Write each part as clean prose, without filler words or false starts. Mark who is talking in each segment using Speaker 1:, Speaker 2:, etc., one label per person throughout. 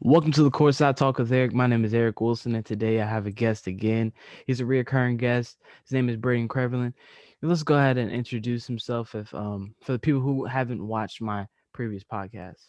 Speaker 1: Welcome to the Courtside Talk with Eric. My name is Eric Wilson, and today I have a guest again. He's a reoccurring guest. His name is Brayden Creveling. Let's go ahead and introduce himself if for the people who haven't watched my previous podcast.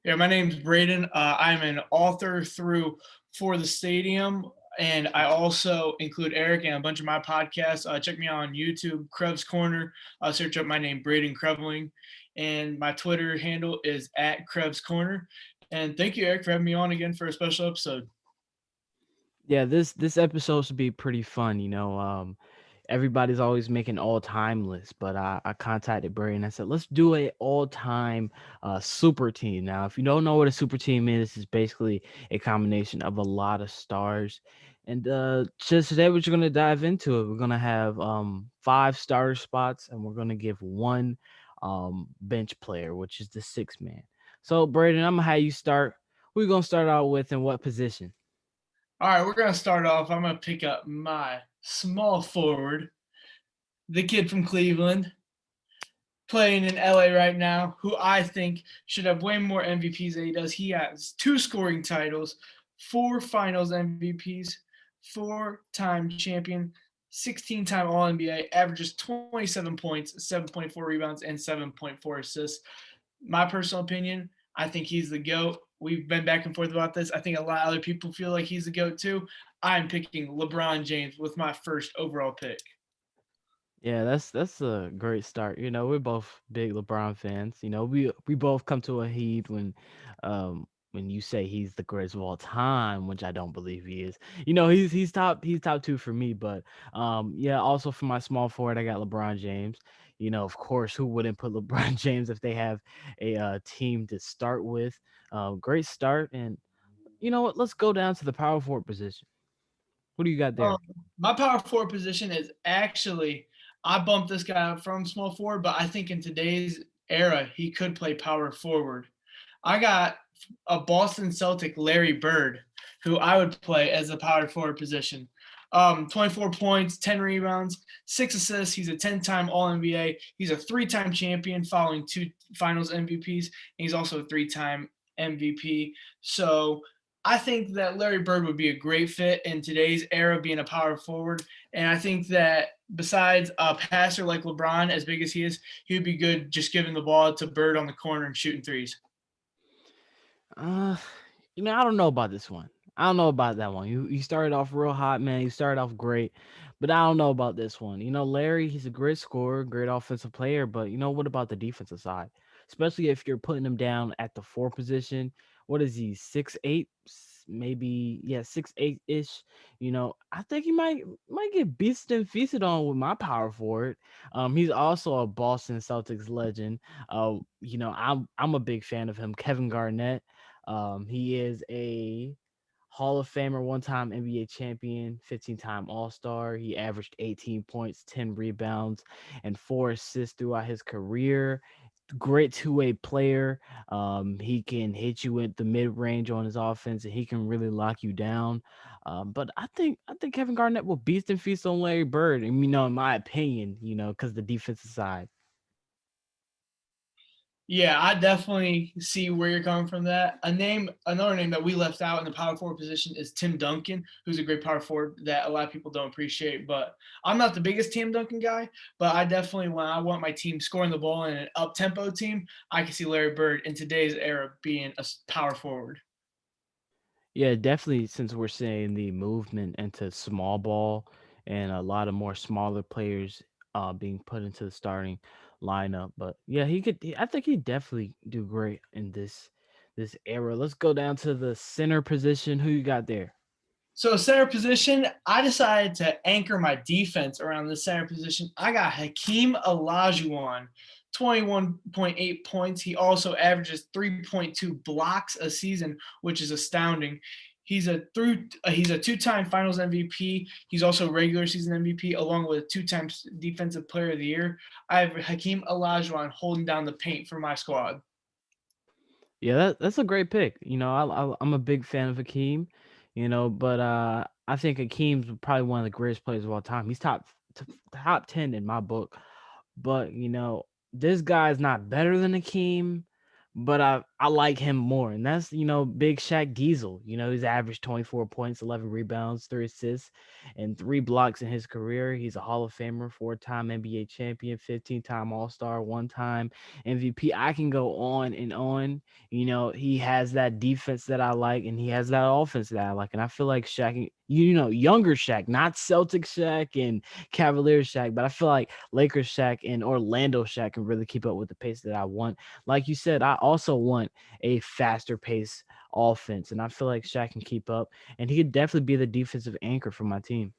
Speaker 2: Yeah, my name's Brayden. I'm an author through For the Stadium, and I also include Eric in a bunch of my podcasts. Check me out on YouTube, Krev's Corner. Search up my name, Brayden Creveling, and my Twitter handle is at Krev's Corner. And thank you, Eric, for having me on again for a special episode.
Speaker 1: Yeah, this episode should be pretty fun. Everybody's always making all time lists, but I contacted Barry and I said, let's do a all time super team. Now, if you don't know what a super team is, it's basically a combination of a lot of stars. And just today, we're just gonna dive into it. We're gonna have five starter spots, and we're gonna give one bench player, which is the sixth man. So, Braden, I'm gonna have you start. Who are you gonna start out with, and what position?
Speaker 2: All right, we're going to start off. I'm going to pick up my small forward, the kid from Cleveland, playing in LA right now, who I think should have way more MVPs than he does. He has 2 scoring titles, 4 finals MVPs, 4-time champion, 16-time All NBA, averages 27 points, 7.4 rebounds, and 7.4 assists. My personal opinion, I think he's the GOAT. We've been back and forth about this. I think a lot of other people feel like he's the GOAT too. I'm picking LeBron James with my first overall pick.
Speaker 1: Yeah, that's a great start. We're both big LeBron fans. We both come to a heat when you say he's the greatest of all time, which I don't believe he is. He's top two for me, but yeah, also for my small forward, I got LeBron James. Of course, who wouldn't put LeBron James if they have a team to start with? Great start, and you know what? Let's go down to the power forward position. What do you got
Speaker 2: Um,
Speaker 1: there?
Speaker 2: my power forward position is actually I bumped this guy up from small forward, but I think in today's era he could play power forward. I got a Boston Celtic Larry Bird, who I would play as a power forward position. 24 points, 10 rebounds, 6 assists. He's a 10-time All NBA. He's a 3-time champion following 2 finals MVPs. And he's also a 3-time MVP. So I think that Larry Bird would be a great fit in today's era being a power forward. And I think that besides a passer like LeBron, as big as he is, he would be good just giving the ball to Bird on the corner and shooting threes.
Speaker 1: Uh, I don't know about this one. I don't know about that one. You started off real hot, man. You started off great, but I don't know about this one. Larry, he's a great scorer, great offensive player, but what about the defensive side? Especially if you're putting him down at the four position. What is he? 6'8", maybe, yeah, 6'8" ish. I think he might get beasted and feasted on with my power forward. He's also a Boston Celtics legend. I'm a big fan of him, Kevin Garnett. He is a Hall of Famer, one-time NBA champion, 15-time All-Star. He averaged 18 points, 10 rebounds, and 4 assists throughout his career. Great two-way player. He can hit you with the mid-range on his offense, and he can really lock you down. But I think Kevin Garnett will beast and feast on Larry Bird. And in my opinion, because the defensive side.
Speaker 2: Yeah, I definitely see where you're coming from. Another name that we left out in the power forward position is Tim Duncan, who's a great power forward that a lot of people don't appreciate. But I'm not the biggest Tim Duncan guy, but I definitely, when I want my team scoring the ball in an up tempo team, I can see Larry Bird in today's era being a power forward.
Speaker 1: Yeah, definitely. Since we're seeing the movement into small ball and a lot of more smaller players being put into the starting lineup, but yeah, I think he definitely do great in this era. Let's go down to the center position. Who you got there?
Speaker 2: So center position, I decided to anchor my defense around the center position. I got Hakeem Olajuwon, 21.8 points. He also averages 3.2 blocks a season, which is astounding. He's a 2-time Finals MVP. He's also regular season MVP, along with 2 times Defensive Player of the Year. I have Hakeem Olajuwon holding down the paint for my squad.
Speaker 1: Yeah, that's a great pick. I'm a big fan of Hakeem. But I think Hakeem's probably one of the greatest players of all time. He's top 10 in my book. But this guy's not better than Hakeem. but I like him more, and that's Big Shaq Diesel. He's averaged 24 points, 11 rebounds, 3 assists, and 3 blocks in his career. He's a Hall of Famer, 4-time NBA champion, 15-time All Star, 1-time MVP. I can go on and on. He has that defense that I like, and he has that offense that I like, and I feel like Shaq, younger Shaq, not Celtic Shaq and Cavaliers Shaq, but I feel like Lakers Shaq and Orlando Shaq can really keep up with the pace that I want. Like you said, I also want a faster pace offense, and I feel like Shaq can keep up, and he could definitely be the defensive anchor for my team.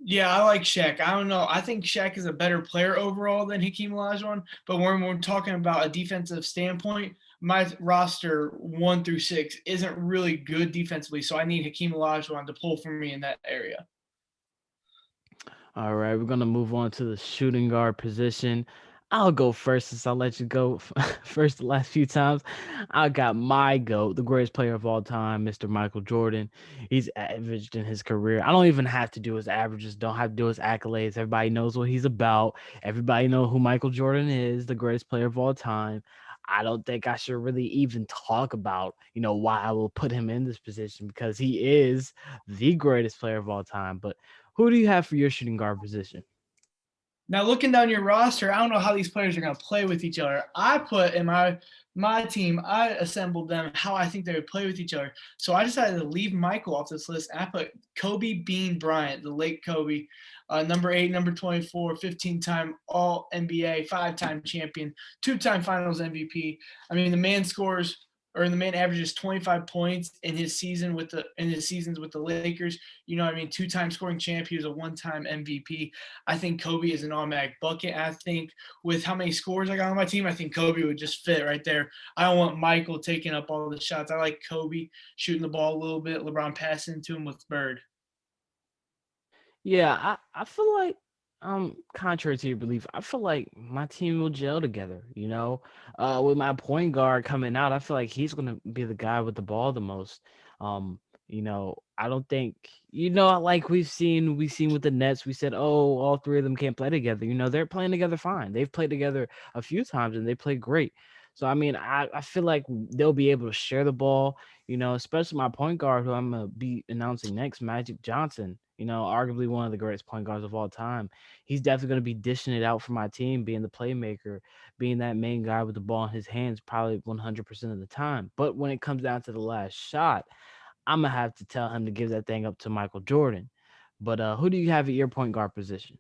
Speaker 2: Yeah, I like Shaq. I don't know. I think Shaq is a better player overall than Hakeem Olajuwon. But when we're talking about a defensive standpoint, my roster 1 through 6 isn't really good defensively. So I need Hakeem Olajuwon to pull for me in that area.
Speaker 1: All right, we're gonna move on to the shooting guard position. I'll go first since I let you go first the last few times. I got my GOAT, the greatest player of all time, Mr. Michael Jordan. He's averaged in his career. I don't even have to do his averages, don't have to do his accolades. Everybody knows what he's about. Everybody know who Michael Jordan is, the greatest player of all time. I don't think I should really even talk about, why I will put him in this position because he is the greatest player of all time. But who do you have for your shooting guard position?
Speaker 2: Now, looking down your roster, I don't know how these players are going to play with each other. I put in my team, I assembled them how I think they would play with each other. So I decided to leave Michael off this list, and I put Kobe Bean Bryant, the late Kobe, number 8, number 24, 15-time All NBA, 5-time champion, 2-time Finals MVP. I mean, the man scores or the man averages 25 points in his seasons with the Lakers. You know, I mean, 2-time scoring champ. He was a 1-time MVP. I think Kobe is an automatic bucket. I think with how many scores I got on my team, I think Kobe would just fit right there. I don't want Michael taking up all the shots. I like Kobe shooting the ball a little bit, LeBron passing to him with Bird.
Speaker 1: Yeah, I feel like contrary to your belief, I feel like my team will gel together, with my point guard coming out, I feel like he's gonna be the guy with the ball the most. I don't think like we've seen with the Nets, we said, oh, all three of them can't play together. They're playing together fine. They've played together a few times and they played great. So I mean, I feel like they'll be able to share the ball, especially my point guard who I'm gonna be announcing next, Magic Johnson, arguably one of the greatest point guards of all time. He's definitely going to be dishing it out for my team, being the playmaker, being that main guy with the ball in his hands probably 100% of the time. But when it comes down to the last shot, I'm going to have to tell him to give that thing up to Michael Jordan. But who do you have at your point guard position?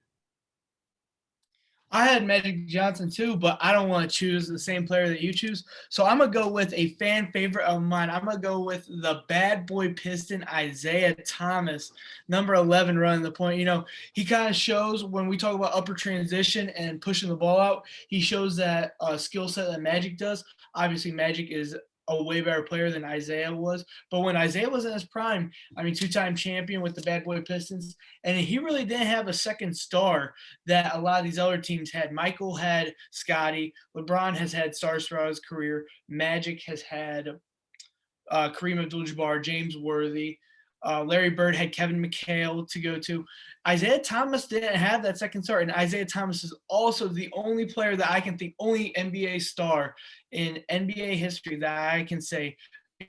Speaker 2: I had Magic Johnson too, but I don't want to choose the same player that you choose. So I'm going to go with a fan favorite of mine. I'm going to go with the bad boy Piston, Isaiah Thomas, number 11, running the point. You know, he kind of shows when we talk about upper transition and pushing the ball out, he shows that skill set that Magic does. Obviously, Magic is a way better player than Isaiah was. But when Isaiah was in his prime, I mean, 2-time champion with the bad boy Pistons, and he really didn't have a second star that a lot of these other teams had. Michael had Scotty. LeBron has had stars throughout his career. Magic has had Kareem Abdul-Jabbar, James Worthy. Larry Bird had Kevin McHale to go to. Isaiah Thomas didn't have that second star, and Isaiah Thomas is also the only player that I can think, only NBA star in NBA history that I can say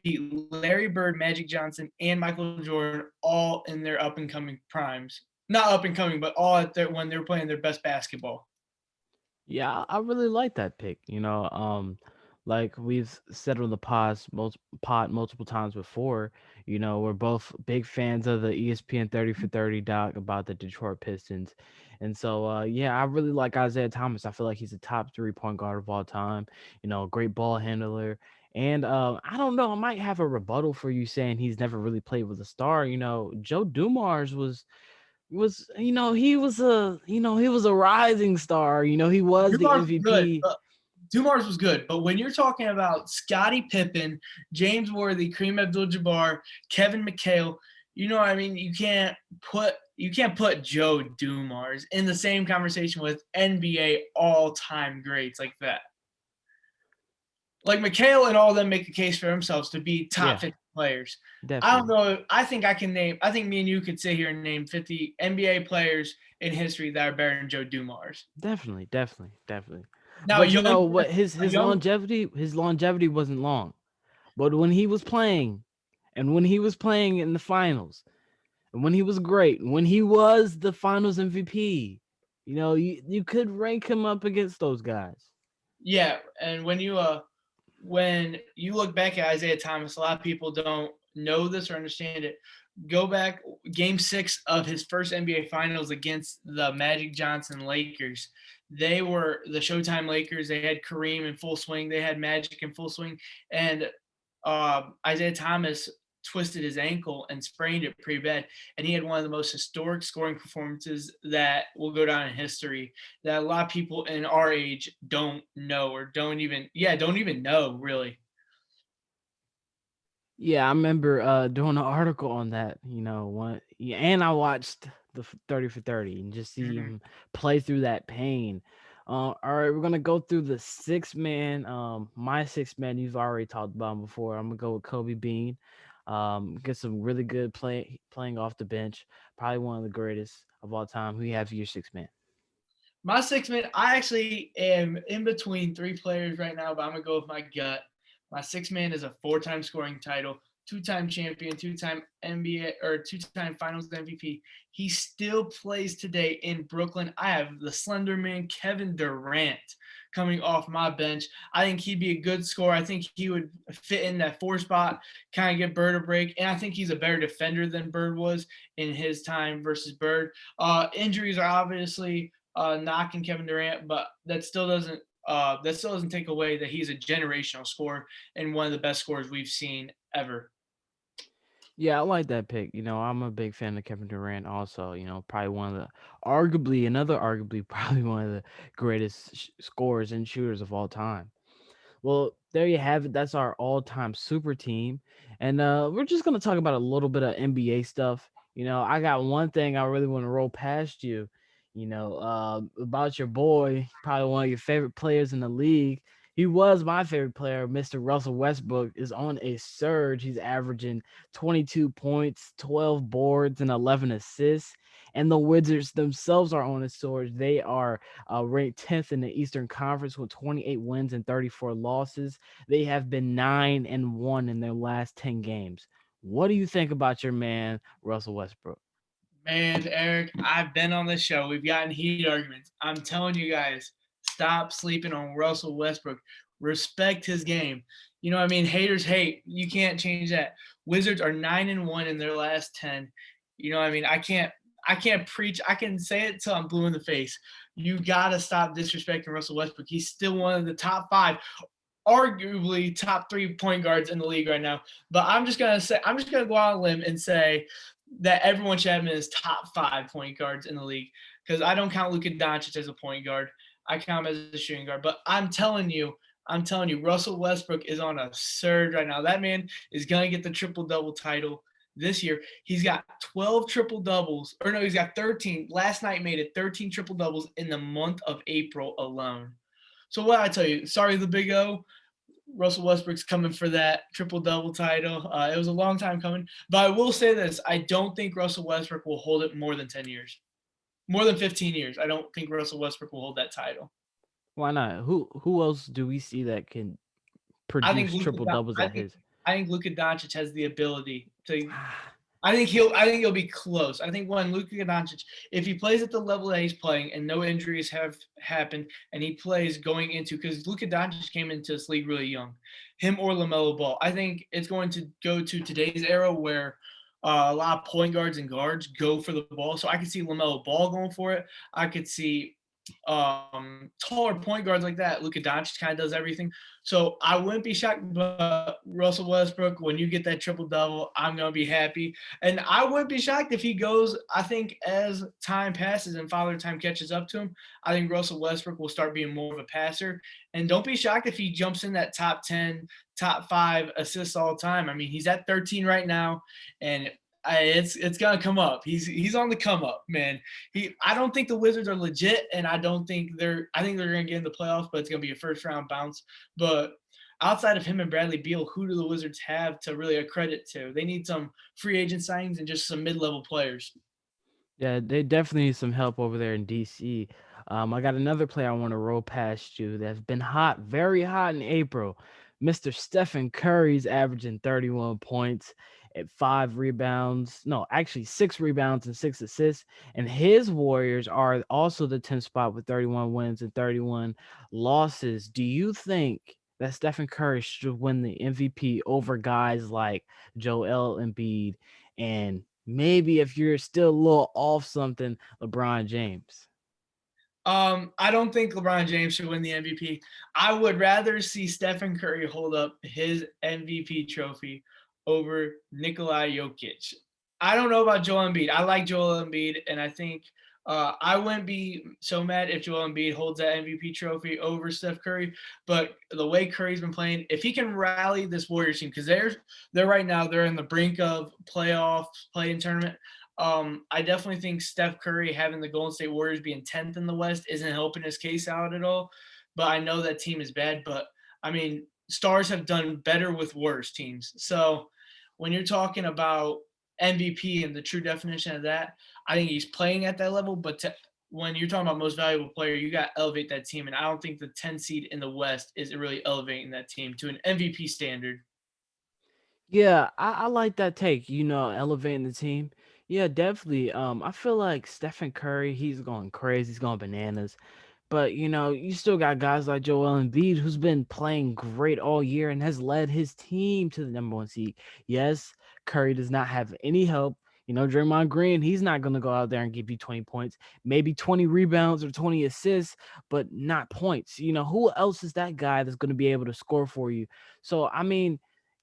Speaker 2: beat Larry Bird, Magic Johnson, and Michael Jordan all in their up and coming primes. Not up and coming, but all at their when they were playing their best basketball.
Speaker 1: Yeah, I really like that pick. Like we've said on the pod multiple times before. We're both big fans of the ESPN 30 for 30 doc about the Detroit Pistons, and so yeah, I really like Isaiah Thomas. I feel like he's a top 3 point guard of all time. Great ball handler. And I don't know, I might have a rebuttal for you saying he's never really played with a star. Joe Dumars he was a rising star. He was the
Speaker 2: Dumars was good.
Speaker 1: MVP.
Speaker 2: Dumars was good, but when you're talking about Scottie Pippen, James Worthy, Kareem Abdul-Jabbar, Kevin McHale, you know what I mean? You can't put Joe Dumars in the same conversation with NBA all-time greats like that. Like McHale and all of them make a case for themselves to be top
Speaker 1: Yeah,
Speaker 2: 50 players. I don't
Speaker 1: definitely.
Speaker 2: know. I think me and you could sit here and name 50 NBA players in history that are better than Joe Dumars.
Speaker 1: Definitely, definitely, definitely.
Speaker 2: Now
Speaker 1: But you
Speaker 2: young
Speaker 1: know what? His
Speaker 2: a
Speaker 1: his
Speaker 2: young
Speaker 1: longevity his longevity wasn't long. But when he was playing, and when he was playing in the finals, and when he was great, when he was the Finals MVP, you could rank him up against those guys.
Speaker 2: Yeah, and when you look back at Isaiah Thomas, a lot of people don't know this or understand it. Go back game 6 of his first NBA finals against the Magic Johnson Lakers. They were the Showtime Lakers. They had Kareem in full swing. They had Magic in full swing, and Isaiah Thomas twisted his ankle and sprained it pretty bad. And he had one of the most historic scoring performances that will go down in history that a lot of people in our age don't know or don't even know really.
Speaker 1: Yeah, I remember doing an article on that. Yeah, and I watched the 30 for 30 and just see
Speaker 2: Mhm.
Speaker 1: him play through that pain. All right, we're gonna go through the six man. My six man you've already talked about him before. I'm gonna go with Kobe Bean. Get some really good playing off the bench. Probably one of the greatest of all time. Who you have for your six man?
Speaker 2: My six man, I actually am in between three players right now, but I'm gonna go with my gut. My six man is a four-time scoring title, two-time champion, two-time NBA or two-time Finals MVP. He still plays today in Brooklyn. I have the Slender Man, Kevin Durant, coming off my bench. I think he'd be a good scorer. I think he would fit in that four spot, kind of give Bird a break, and I think he's a better defender than Bird was in his time versus Bird. Injuries are obviously knocking Kevin Durant, but that still doesn't take away that he's a generational scorer and one of the best scorers we've seen ever.
Speaker 1: Yeah, I like that pick. I'm a big fan of Kevin Durant also. Probably one of the arguably probably one of the greatest scorers and shooters of all time. Well, there you have it. That's our all-time super team. And we're just going to talk about a little bit of NBA stuff. I got one thing I really want to roll past you, about your boy, probably one of your favorite players in the league. He was my favorite player. Mr. Russell Westbrook is on a surge. He's averaging 22 points, 12 boards, and 11 assists. And the Wizards themselves are on a surge. They are ranked 10th in the Eastern Conference with 28 wins and 34 losses. They have been 9-1 in their last 10 games. What do you think about your man, Russell Westbrook?
Speaker 2: Man, Eric, I've been on this show. We've gotten heated arguments. I'm telling you guys, stop sleeping on Russell Westbrook. Respect his game. You know what I mean? Haters hate. You can't change that. Wizards are 9-1 in their last 10. You know what I mean? I can't preach. I can say it till I'm blue in the face. You gotta stop disrespecting Russell Westbrook. He's still one of the top five, arguably top 3 point guards in the league right now. But I'm just gonna go out on a limb and say that everyone should have him as top 5 point guards in the league because I don't count Luka Doncic as a point guard. I count him as a shooting guard. But I'm telling you, Russell Westbrook is on a surge right now. That man is gonna get the triple double title this year. He's got 12 triple doubles, or no, he's got 13. Last night made it 13 triple doubles in the month of April alone. So what I tell you, sorry the Big O, Russell Westbrook's coming for that triple double title. It was a long time coming, but I will say this: I don't think Russell Westbrook will hold it more than 10 years, more than 15 years. I don't think Russell Westbrook will hold that title.
Speaker 1: Why not? Who else do we see that can
Speaker 2: I think
Speaker 1: produce
Speaker 2: Luka.
Speaker 1: triple doubles
Speaker 2: I
Speaker 1: at
Speaker 2: think
Speaker 1: his?
Speaker 2: I think Luka Doncic has the ability to. I think he'll be close. I think when Luka Doncic, if he plays at the level that he's playing and no injuries have happened, and he plays going into because Luka Doncic came into this league really young, him or Lamelo Ball, I think it's going to go to today's era where a lot of point guards and guards go for the ball. So I could see Lamelo Ball going for it. I could see taller point guards like that. Luka Doncic kind of does everything. So I wouldn't be shocked, but Russell Westbrook, when you get that triple double, I'm gonna be happy. And I wouldn't be shocked if he goes. I think as time passes and Father Time catches up to him, I think Russell Westbrook will start being more of a passer. And don't be shocked if he jumps in that top 10, top 5 assists all time. I mean, he's at 13 right now, and it's gonna come up. He's on the come up, man. I don't think the Wizards are legit, and I think they're gonna get in the playoffs, but it's gonna be a first round bounce. But outside of him and Bradley Beal, who do the Wizards have to really a credit to? They need some free agent signings and just some mid level players.
Speaker 1: Yeah, they definitely need some help over there in DC. I got another player I want to roll past you that's been hot, very hot in April. Mr. Stephen Curry's averaging 31 points at 5 rebounds. No, actually 6 rebounds and 6 assists. And his Warriors are also the 10th spot with 31 wins and 31 losses. Do you think that Stephen Curry should win the MVP over guys like Joel Embiid and maybe if you're still a little off something, LeBron James?
Speaker 2: I don't think LeBron James should win the MVP. I would rather see Stephen Curry hold up his MVP trophy over Nikolai Jokic. I don't know about Joel Embiid. I like Joel Embiid, and I think I wouldn't be so mad if Joel Embiid holds that MVP trophy over Steph Curry. But the way Curry's been playing, if he can rally this Warriors team, because they're right now they're in the brink of playoffs, play-in tournament. I definitely think Steph Curry having the Golden State Warriors being 10th in the West isn't helping his case out at all. But I know that team is bad. But I mean, stars have done better with worse teams. So when you're talking about MVP and the true definition of that, I think he's playing at that level. But when you're talking about most valuable player, you got to elevate that team. And I don't think the 10 seed in the West is really elevating that team to an MVP standard.
Speaker 1: Yeah, I like that take, elevating the team. Yeah, definitely. I feel like Stephen Curry, he's going crazy, he's going bananas. But you still got guys like Joel Embiid who's been playing great all year and has led his team to the number one seed. Yes, Curry does not have any help. Draymond Green, he's not gonna go out there and give you 20 points, maybe 20 rebounds or 20 assists, but not points. Who else is that guy that's gonna be able to score for you? So I mean,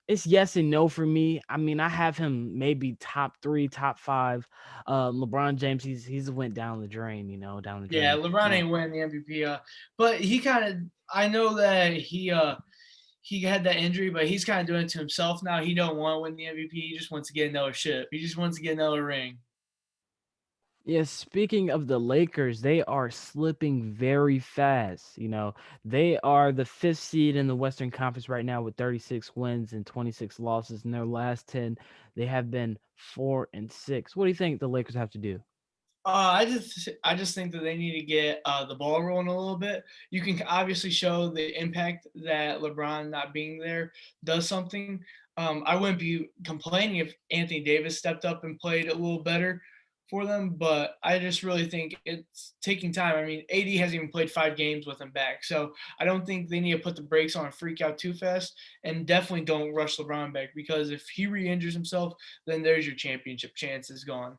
Speaker 1: it's yes and no for me. I mean, I have him maybe top three, top five. LeBron James, he's went down the drain, down the
Speaker 2: Yeah,
Speaker 1: drain.
Speaker 2: LeBron ain't winning the MVP. But he kind of, I know that he had that injury, but he's kind of doing it to himself now. He don't want to win the MVP. He just wants to get another ship. He just wants to get another ring.
Speaker 1: Yeah, speaking of the Lakers, they are slipping very fast. They are the fifth seed in the Western Conference right now with 36 wins and 26 losses. In their last 10, they have been 4-6. What do you think the Lakers have to do?
Speaker 2: I just think that they need to get the ball rolling a little bit. You can obviously show the impact that LeBron not being there does something. I wouldn't be complaining if Anthony Davis stepped up and played a little better for them, but I just really think it's taking time. I mean, AD hasn't even played 5 games with him back, so I don't think they need to put the brakes on and freak out too fast, and definitely don't rush LeBron back because if he re-injures himself, then there's your championship chances gone.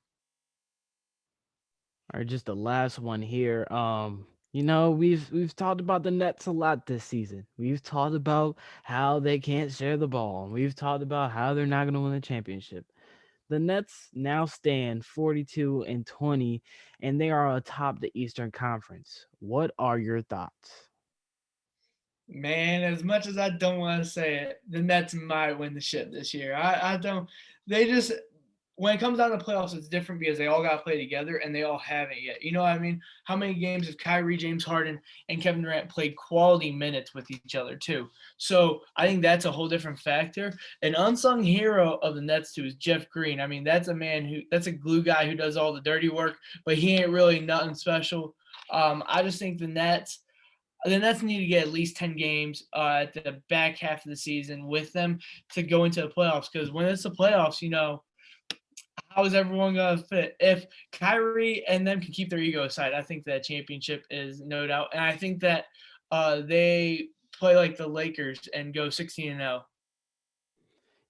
Speaker 1: Or just the last one here. We've talked about the Nets a lot this season. We've talked about how they can't share the ball. We've talked about how they're not going to win the championship. The Nets now stand 42-20, and they are atop the Eastern Conference. What are your thoughts?
Speaker 2: Man, as much as I don't want to say it, the Nets might win the ship this year. I don't. They just when it comes down to playoffs, it's different because they all got to play together and they all haven't yet. You know what I mean? How many games have Kyrie, James Harden, and Kevin Durant played quality minutes with each other too? So I think that's a whole different factor. An unsung hero of the Nets too is Jeff Green. I mean, that's a glue guy who does all the dirty work, but he ain't really nothing special. I just think the Nets need to get at least 10 games at the back half of the season with them to go into the playoffs. Because when it's the playoffs, how is everyone going to fit? If Kyrie and them can keep their ego aside, I think that championship is no doubt. And I think that they play like the Lakers and go 16-0.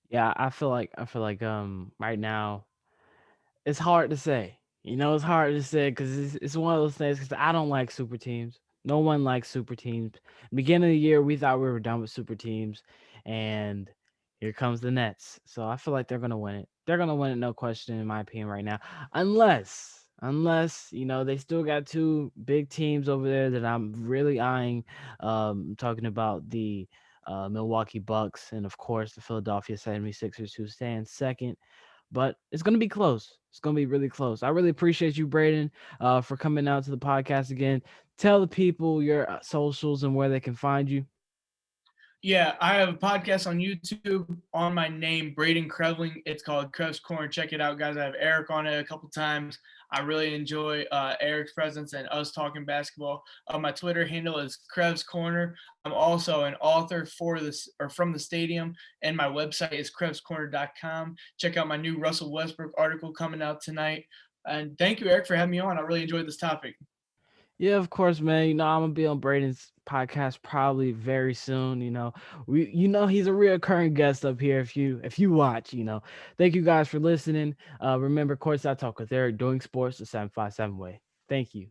Speaker 1: Yeah, I feel like right now it's hard to say. It's hard to say because it's one of those things. Because I don't like super teams. No one likes super teams. Beginning of the year, we thought we were done with super teams, and here comes the Nets. So I feel like they're gonna win it. They're gonna win it, no question, in my opinion, right now. Unless they still got two big teams over there that I'm really eyeing. I'm talking about the Milwaukee Bucks and of course the Philadelphia 76ers, who stand second, but it's going to be close. It's going to be really close. I really appreciate you, Brayden, for coming out to the podcast again. Tell the people your socials and where they can find you.
Speaker 2: Yeah, I have a podcast on YouTube on my name, Brayden Creveling. It's called Krev's Corner. Check it out, guys. I have Eric on it a couple times. I really enjoy Eric's presence and us talking basketball. My Twitter handle is Krev's Corner. I'm also an author for this or from the stadium, and my website is krevscorner.com. Check out my new Russell Westbrook article coming out tonight. And thank you, Eric, for having me on. I really enjoyed this topic.
Speaker 1: Yeah, of course, man. I'm gonna be on Braden's podcast probably very soon. He's a reoccurring guest up here. If you watch, thank you guys for listening. Remember, course I talk with Eric doing sports the 757 way. Thank you.